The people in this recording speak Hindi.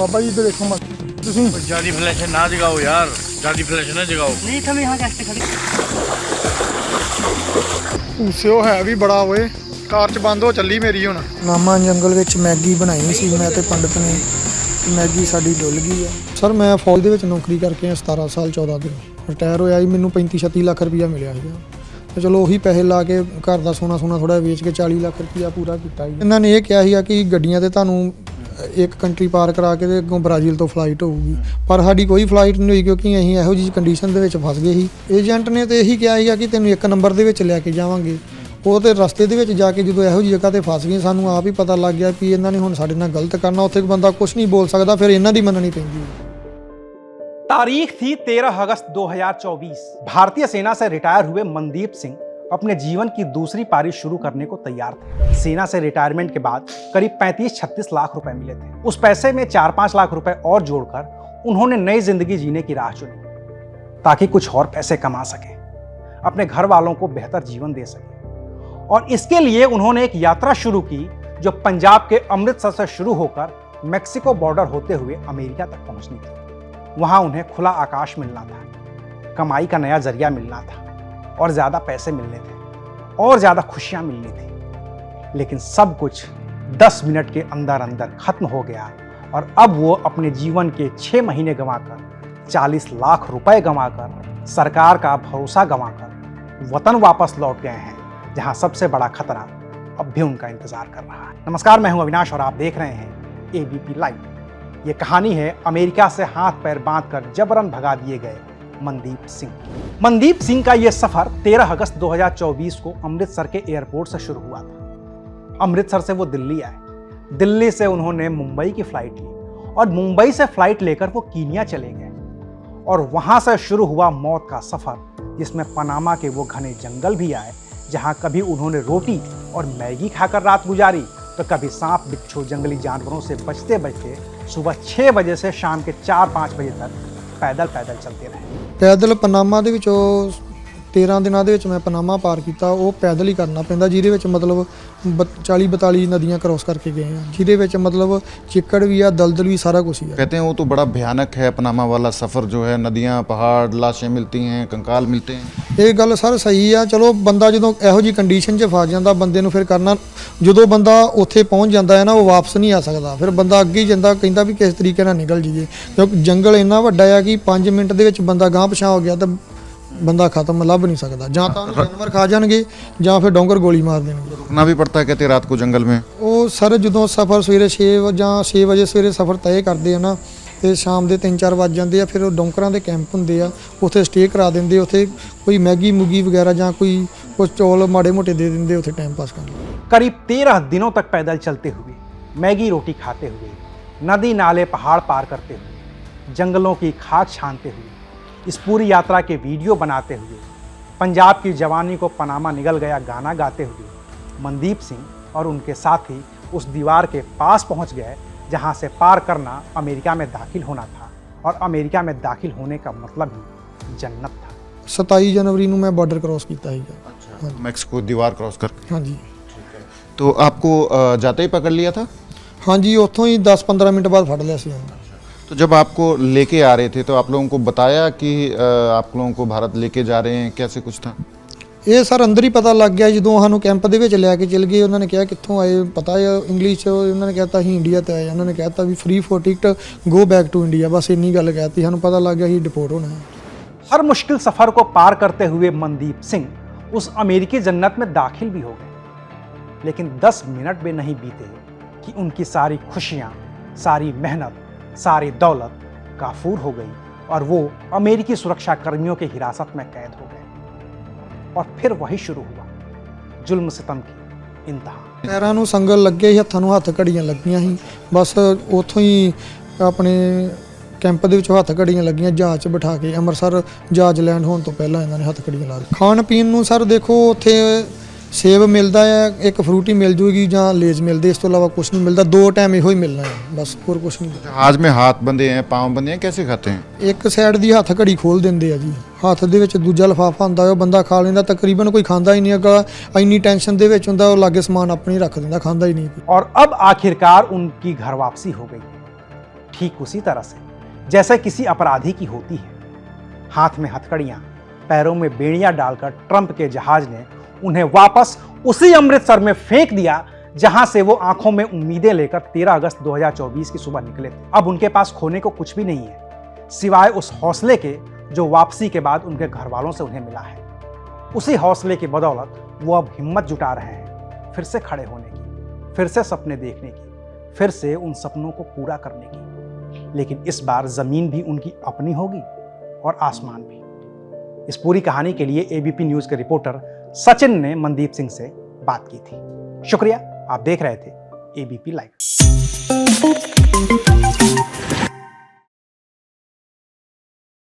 बाबा जी इधर देखो मत तुम ज्यादा फ्लैश ना जगाओ यार, ज्यादा फ्लैश ना जगाओ। नहीं था मैं यहाँ कैसे खड़ी। ਭੂਸਿਓ ਹੈ ਵੀ ਬੜਾ ਓਏ ਕਾਰ ਚ ਬੰਦ ਹੋ ਚੱਲੀ ਮੇਰੀ ਹੁਣ। ਨਾਮਾ ਜੰਗਲ ਵਿੱਚ ਮੈਗੀ ਬਣਾਈ ਸੀ ਮੈਂ ਤੇ ਪੰਡਤ ਨੇ, ਮੈਗੀ ਸਾਡੀ ਡੁੱਲ ਗਈ ਆ। ਸਰ ਮੈਂ ਫੌਜ ਦੇ ਵਿੱਚ ਨੌਕਰੀ ਕਰਕੇ ਆ 17 ਸਾਲ 14 ਦਿਨ ਰਿਟਾਇਰ ਹੋਇਆ ਜੀ। ਮੈਨੂੰ 35-36 ਲੱਖ ਰੁਪਈਆ ਮਿਲਿਆ ਸੀਗਾ ਤੇ ਚਲੋ ਉਹੀ ਪੈਸੇ ਲਾ ਕੇ ਘਰ ਦਾ ਸੋਨਾ ਥੋੜਾ ਵੇਚ ਕੇ 40 ਲੱਖ ਰੁਪਈਆ ਪੂਰਾ ਕੀਤਾ ਜੀ। ਇਹਨਾਂ ਨੇ ਇਹ ਕਿਹਾ ਸੀਗਾ ਕਿ ਗੱਡੀਆਂ ਤੇ ਤੁਹਾਨੂੰ ਇੱਕ ਕੰਟਰੀ ਪਾਰ ਕਰਾ ਕੇ ਤੇ ਅੱਗੋਂ ਬ੍ਰਾਜ਼ੀਲ ਤੋਂ ਫਲਾਈਟ ਹੋਊਗੀ, ਪਰ ਸਾਡੀ ਕੋਈ ਫਲਾਈਟ ਨਹੀਂ ਹੋਈ ਕਿਉਂਕਿ ਅਸੀਂ ਇਹੋ ਜਿਹੀ ਕੰਡੀਸ਼ਨ ਦੇ ਵਿੱਚ ਫਸ ਗਏ ਸੀ। ਏਜੰਟ ਨੇ ਤੇ ਇਹੀ ਕਿਹਾ ਸੀਗਾ ਕਿ ਤੈਨੂੰ ਇੱਕ ਨੰਬਰ ਦੇ ਵਿੱਚ ਲੈ ਕੇ ਜਾਵਾਂਗੇ। ਉਹ ਤੇ ਰਸਤੇ ਦੇ ਵਿੱਚ ਜਾ ਕੇ ਜਦੋਂ ਇਹੋ ਜਿਹੀ ਜਗ੍ਹਾ ਤੇ ਫਸ ਗਏ ਸਾਨੂੰ ਆਪ ਹੀ ਪਤਾ ਲੱਗ ਗਿਆ ਕਿ ਇਹਨਾਂ ਨੇ ਹੁਣ ਸਾਡੇ ਨਾਲ ਗਲਤ ਕਰਨਾ। ਉੱਥੇ ਬੰਦਾ ਕੁਝ ਨਹੀਂ ਬੋਲ ਸਕਦਾ, ਫਿਰ ਇਹਨਾਂ ਦੀ ਮੰਨਣੀ ਪੈਂਦੀ। तारीख थी 13 अगस्त 2024। भारतीय सेना से रिटायर हुए मनदीप सिंह अपने जीवन की दूसरी पारी शुरू करने को तैयार थे। सेना से रिटायरमेंट के बाद करीब 35-36 लाख रुपए मिले थे। उस पैसे में 4-5 लाख रुपए और जोड़कर उन्होंने नई जिंदगी जीने की राह चुनी ताकि कुछ और पैसे कमा सके, अपने घर वालों को बेहतर जीवन दे सके। और इसके लिए उन्होंने एक यात्रा शुरू की जो पंजाब के अमृतसर से शुरू होकर मैक्सिको बॉर्डर होते हुए अमेरिका तक पहुंचनी थी। वहां उन्हें खुला आकाश मिलना था, कमाई का नया जरिया मिलना था, और ज्यादा पैसे मिलने थे, और ज्यादा खुशियां मिलनी थी। लेकिन सब कुछ 10 मिनट के अंदर अंदर खत्म हो गया और अब वो अपने जीवन के 6 महीने गंवाकर 40 लाख रुपए गंवाकर सरकार का भरोसा गंवाकर वतन वापस लौट गए हैं, जहां सबसे बड़ा खतरा अब भी उनका इंतजार कर रहा है। नमस्कार, मैं हूं अविनाश और आप देख रहे हैं एबीपी लाइव। ये कहानी है अमेरिका से हाथ पैर बांधकर जबरन भगा दिए गए मनदीप सिंह। मनदीप सिंह का यह सफर 13 अगस्त 2024 को अमृतसर के एयरपोर्ट से शुरू हुआ था। अमृतसर से वो दिल्ली आए, दिल्ली से उन्होंने मुंबई की फ्लाइट ली और मुंबई से फ्लाइट लेकर वो कीनिया चले गए और वहां से शुरू हुआ मौत का सफर, जिसमें पनामा के वो घने जंगल भी आए जहां कभी उन्होंने रोटी और मैगी खाकर रात गुजारी तो कभी सांप बिच्छू जंगली जानवरों से बचते बचते सुबह 6 बजे से शाम के 4-5 बजे तक पैदल चलते रहे। ਪੈਦਲ ਪਨਾਮਾ ਦੇ ਵਿੱਚੋਂ 13 ਦਿਨਾਂ ਦੇ ਵਿੱਚ ਮੈਂ ਪਨਾਮਾ ਪਾਰ ਕੀਤਾ। ਉਹ ਪੈਦਲ ਹੀ ਕਰਨਾ ਪੈਂਦਾ, ਜਿਹਦੇ ਵਿੱਚ ਮਤਲਬ 40-42 नदियाँ क्रॉस करके गए हैं, ਜਿਹਦੇ ਵਿੱਚ मतलब चिक्कड़ भी है, दलदल भी, सारा कुछ ही है। कहते हैं वो तो बड़ा भयानक है पनामा वाला सफ़र जो है, नदियाँ पहाड़ लाशें मिलती हैं, कंकाल मिलते हैं। ਇਹ ਗੱਲ ਸਰ ਸਹੀ ਆ। ਚਲੋ ਬੰਦਾ ਜਦੋਂ ਇਹੋ ਜਿਹੀ ਕੰਡੀਸ਼ਨ 'ਚ ਫਸ ਜਾਂਦਾ ਬੰਦੇ ਨੂੰ ਫਿਰ ਕਰਨਾ, ਜਦੋਂ ਬੰਦਾ ਉੱਥੇ ਪਹੁੰਚ ਜਾਂਦਾ ਹੈ ਨਾ ਉਹ ਵਾਪਸ ਨਹੀਂ ਆ ਸਕਦਾ। ਫਿਰ ਬੰਦਾ ਅੱਗੇ ਹੀ ਜਾਂਦਾ, ਕਹਿੰਦਾ ਵੀ ਕਿਸ ਤਰੀਕੇ ਨਾਲ ਨਿਕਲ ਜਾਈਏ, ਕਿਉਂਕਿ ਜੰਗਲ ਇੰਨਾ ਵੱਡਾ ਆ ਕਿ 5 ਮਿੰਟ ਦੇ ਵਿੱਚ ਬੰਦਾ ਗਾਂਹ ਪਿਛਾਂ ਹੋ ਗਿਆ ਤਾਂ ਬੰਦਾ ਖਤਮ, ਲੱਭ ਨਹੀਂ ਸਕਦਾ। ਜਾਂ ਤਾਂ ਉਹਨੂੰ ਜਾਨਵਰ ਖਾ ਜਾਣਗੇ ਜਾਂ ਫਿਰ ਡੋਂਗਰ ਗੋਲੀ ਮਾਰ ਦੇਣਗੇ। रुकना भी पड़ता है कहते हैं रात को जंगल में। ਉਹ ਸਰ ਜਦੋਂ ਸਫ਼ਰ ਸਵੇਰੇ 6 ਜਾਂ 6 ਵਜੇ ਸਵੇਰੇ ਸਫ਼ਰ ਤੈਅ ਕਰਦੇ ਆ ਨਾ ਤੇ ਸ਼ਾਮ ਦੇ 3-4 ਵੱਜ ਜਾਂਦੇ ਆ, ਫਿਰ ਉਹ ਡੌਂਕਰਾਂ ਦੇ ਕੈਂਪ ਹੁੰਦੇ ਆ, ਉੱਥੇ ਸਟੇ ਕਰਾ ਦਿੰਦੇ, ਉੱਥੇ ਕੋਈ ਮੈਗੀ ਮੁਗੀ ਵਗੈਰਾ ਜਾਂ ਕੋਈ ਕੁਛ ਚੌਲ ਮਾੜੇ ਮੋਟੇ ਦੇ ਦਿੰਦੇ, ਉੱਥੇ टाइम पास कर लो। करीब 13 दिनों तक पैदल चलते हुए, मैगी रोटी खाते हुए, नदी नाले पहाड़ पार करते हुए, जंगलों की खाक छानते हुए, इस पूरी यात्रा के वीडियो बनाते हुए, पंजाब की जवानी को पनामा निकल गया गाना गाते हुए मनदीप सिंह और उनके साथी उस दीवार के पास पहुंच गए जहां से पार करना अमेरिका में दाखिल होना था, और अमेरिका में दाखिल होने का मतलब ही जन्नत था। 27 जनवरी ਨੂੰ ਮੈਂ ਬਾਰਡਰ ਕ੍ਰਾਸ ਕੀਤਾ ਸੀਗਾ। मैक्सिको दीवार क्रॉस कर। ਹਾਂਜੀ तो आपको जाते ही पकड़ लिया था? ਹਾਂਜੀ ਉੱਥੋਂ ਹੀ 10-15 ਮਿੰਟ ਬਾਅਦ ਫੜ ਲਿਆ ਸੀ। तो जब आपको लेके आ रहे थे तो आप लोगों को बताया कि आप लोगों को भारत लेके जा रहे हैं, कैसे कुछ था? ਇਹ ਸਰ ਅੰਦਰ ਹੀ ਪਤਾ ਲੱਗ ਗਿਆ ਜਦੋਂ ਸਾਨੂੰ ਕੈਂਪ ਦੇ ਵਿੱਚ ਲੈ ਕੇ ਚਲ ਗਏ। ਉਹਨਾਂ ਨੇ ਕਿਹਾ ਕਿੱਥੋਂ ਆਏ, ਪਤਾ ਹੈ ਇੰਗਲਿਸ਼ 'ਚ। ਉਹਨਾਂ ਨੇ ਕਹਿਤਾ ਅਸੀਂ ਇੰਡੀਆ ਤੋਂ ਆਏ। ਉਹਨਾਂ ਨੇ ਕਹਿਤਾ ਵੀ free for ticket, go back to India, ਬਸ ਇੰਨੀ ਗੱਲ ਕਹਿਤੀ। ਸਾਨੂੰ ਪਤਾ ਲੱਗ ਗਿਆ ਅਸੀਂ ਡਿਪੋਰਟ ਹੋਣਾ ਹੈ। हर मुश्किल सफर को पार करते हुए मनदीप सिंह उस अमेरिकी जन्नत में दाखिल भी हो गए, लेकिन 10 मिनट भी नहीं बीते कि उनकी सारी खुशियां, सारी मेहनत, सारी दौलत काफूर हो गई और वो अमेरिकी सुरक्षा कर्मियों की हिरासत में कैद हो गए। और फिर वही शुरू हुआ जुल्म सितम की इंतहा। ਪੈਰਾਂ ਨੂੰ ਸੰਗਲ ਲੱਗੇ ਸੀ, ਹੱਥਾਂ ਨੂੰ ਹੱਥ ਘੜੀਆਂ ਲੱਗੀਆਂ ਸੀ। ਬਸ ਉੱਥੋਂ ਹੀ ਆਪਣੇ ਕੈਂਪ ਦੇ ਵਿੱਚ ਹੱਥ ਘੜੀਆਂ ਲੱਗੀਆਂ। ਜਹਾਜ਼ 'ਚ ਬਿਠਾ ਕੇ ਅੰਮ੍ਰਿਤਸਰ ਜਹਾਜ਼ ਲੈਂਡ ਹੋਣ ਤੋਂ ਪਹਿਲਾਂ ਇਹਨਾਂ ਨੇ ਹੱਥ ਘੜੀਆਂ ਲਾ ਦਿੱਤੀਆਂ। ਖਾਣ ਪੀਣ ਨੂੰ ਸਰ ਦੇਖੋ ਉੱਥੇ ਸੇਬ ਮਿਲਦਾ ਹੈ, ਇੱਕ ਫਰੂਟੀ ਮਿਲ ਜੂਗੀ ਜਾਂ ਲੇਜ਼ ਮਿਲਦੇ, ਇਸ ਤੋਂ ਇਲਾਵਾ ਕੁਝ ਨਹੀਂ ਮਿਲਦਾ। 2 ਟਾਈਮ ਇਹੋ ਹੀ ਮਿਲਣਾ ਹੈ ਬਸ, ਹੋਰ ਕੁਝ ਨਹੀਂ। जहाज में हाथ बंधे हैं, पाँव बंधे हैं, कैसे खाते हैं? ਇੱਕ ਸਾਈਡ ਦੀ ਹੱਥ ਘੜੀ ਖੋਲ ਦਿੰਦੇ ਆ ਜੀ, ਹੱਥ ਦੇ ਵਿੱਚ ਦੂਜਾ ਲਿਫਾਫਾ ਹੁੰਦਾ ਉਹ ਬੰਦਾ ਖਾ ਲੈਂਦਾ। ਤਕਰੀਬਨ ਕੋਈ ਖਾਂਦਾ ਹੀ ਨਹੀਂ ਹੈਗਾ, ਇੰਨੀ ਟੈਨਸ਼ਨ ਦੇ ਵਿੱਚ ਹੁੰਦਾ, ਉਹ ਲਾਗੇ ਸਮਾਨ ਆਪਣੀ ਰੱਖ ਦਿੰਦਾ, ਖਾਂਦਾ ਹੀ ਨਹੀਂ। और अब आखिरकार उनकी घर वापसी हो गई। ठीक उसी तरह से जैसे किसी अपराधी की होती है। हाथ में हथकड़ियां, पैरों में बेड़ियां डालकर ट्रंप के जहाज ने उन्हें वापस उसी अमृतसर में फेंक दिया जहां से वो आंखों में उम्मीदें लेकर 13 अगस्त 2024 की सुबह निकले थे। अब उनके पास खोने को कुछ भी नहीं है सिवाय उस हौसले के जो वापसी के बाद उनके घर वालों से उन्हें मिला है। उसी हौसले की बदौलत वो अब हिम्मत जुटा रहे हैं फिर से खड़े होने की, फिर से सपने देखने की, फिर से उन सपनों को पूरा करने की। लेकिन इस बार जमीन भी उनकी अपनी होगी और आसमान भी। इस पूरी कहानी के लिए एबीपी न्यूज के रिपोर्टर सचिन ने मनदीप सिंह से बात की थी। शुक्रिया, आप देख रहे थे एबीपी लाइव।